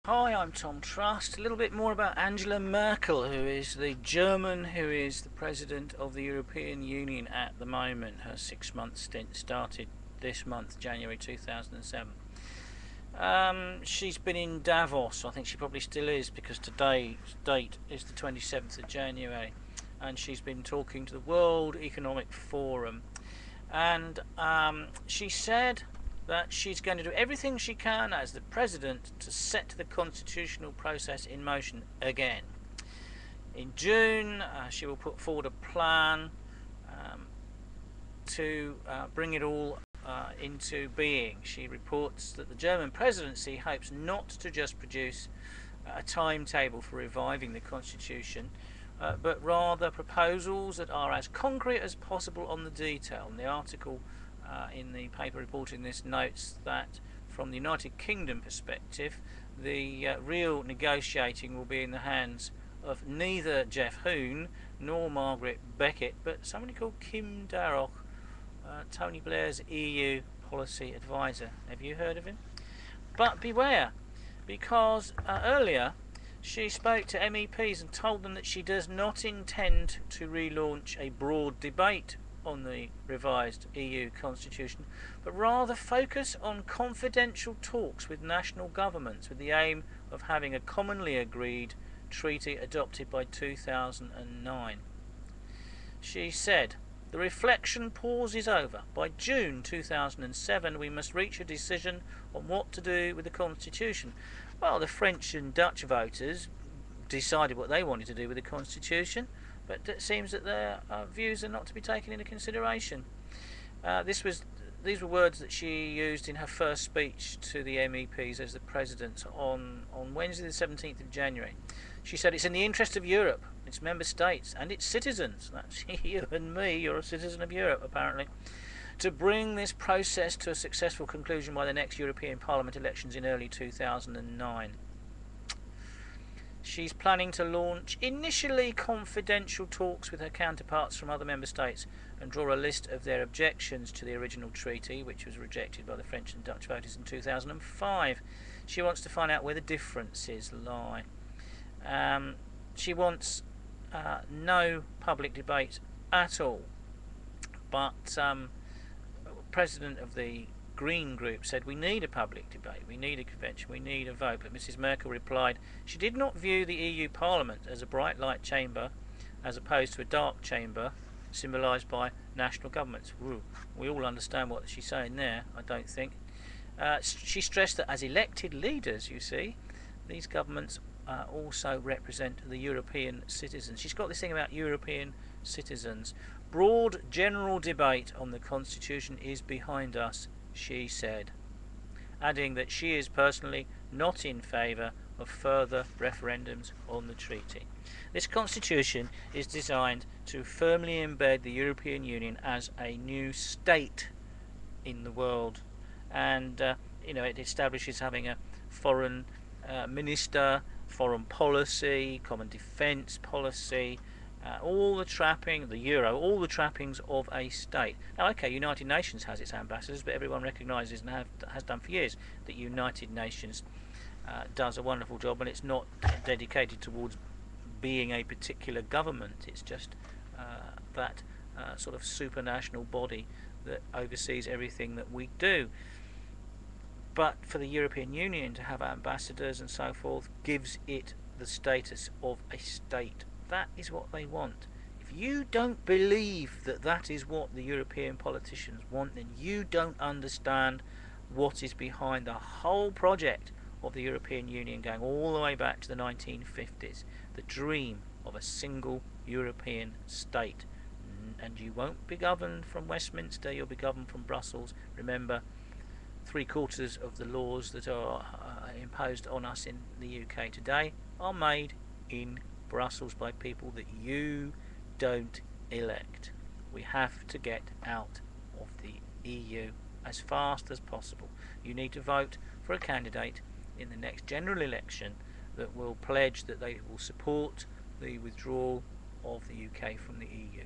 Hi, I'm Tom Trust. A little bit more about Angela Merkel, who is the German, who is the President of the European Union at the moment. Her 6-month stint started this month, January 2007. She's been in Davos. I think she probably still is, because today's date is the 27th of January. And she's been talking to the World Economic Forum. And she said that she's going to do everything she can as the president to set the constitutional process in motion again. In June, she will put forward a plan to bring it all into being. She reports that the German presidency hopes not to just produce a timetable for reviving the constitution, but rather proposals that are as concrete as possible on the detail. And the article in the paper reporting this notes that from the United Kingdom perspective, the real negotiating will be in the hands of neither Jeff Hoon nor Margaret Beckett, but somebody called Kim Darroch, Tony Blair's EU policy advisor. Have you heard of him? But beware, because earlier she spoke to MEPs and told them that she does not intend to relaunch a broad debate on the revised EU constitution, but rather focus on confidential talks with national governments with the aim of having a commonly agreed treaty adopted by 2009. She said, "The reflection pause is over. By June 2007 we must reach a decision on what to do with the constitution." Well, the French and Dutch voters decided what they wanted to do with the constitution, but it seems that their views are not to be taken into consideration. These were words that she used in her first speech to the MEPs as the President on Wednesday the 17th of January. She said, "It's in the interest of Europe, its member states and its citizens," that's you and me, you're a citizen of Europe apparently, "to bring this process to a successful conclusion by the next European Parliament elections in early 2009. She's planning to launch initially confidential talks with her counterparts from other member states and draw a list of their objections to the original treaty, which was rejected by the French and Dutch voters in 2005. She wants to find out where the differences lie. She wants no public debate at all, but President of the Green Group said we need a public debate, we need a convention, we need a vote. But Mrs Merkel replied she did not view the EU Parliament as a bright light chamber as opposed to a dark chamber symbolised by national governments. Ooh, we all understand what she's saying there, I don't think. She stressed that as elected leaders, you see, these governments also represent the European citizens. She's got this thing about European citizens. Broad general debate on the constitution is behind us, she said, adding that she is personally not in favour of further referendums on the treaty. This constitution is designed to firmly embed the European Union as a new state in the world, and it establishes having a foreign minister, foreign policy, common defence policy, all the trappings of a state. Now, okay, United Nations has its ambassadors, but everyone recognises and has done for years that United Nations does a wonderful job, and it's not dedicated towards being a particular government. It's just that sort of supranational body that oversees everything that we do. But for the European Union to have ambassadors and so forth gives it the status of a state. That is what they want. If you don't believe that that is what the European politicians want, then you don't understand what is behind the whole project of the European Union, going all the way back to the 1950s. The dream of a single European state. And you won't be governed from Westminster, you'll be governed from Brussels. Remember, 3/4 of the laws that are imposed on us in the UK today are made in Brussels by people that you don't elect. We have to get out of the EU as fast as possible. You need to vote for a candidate in the next general election that will pledge that they will support the withdrawal of the UK from the EU.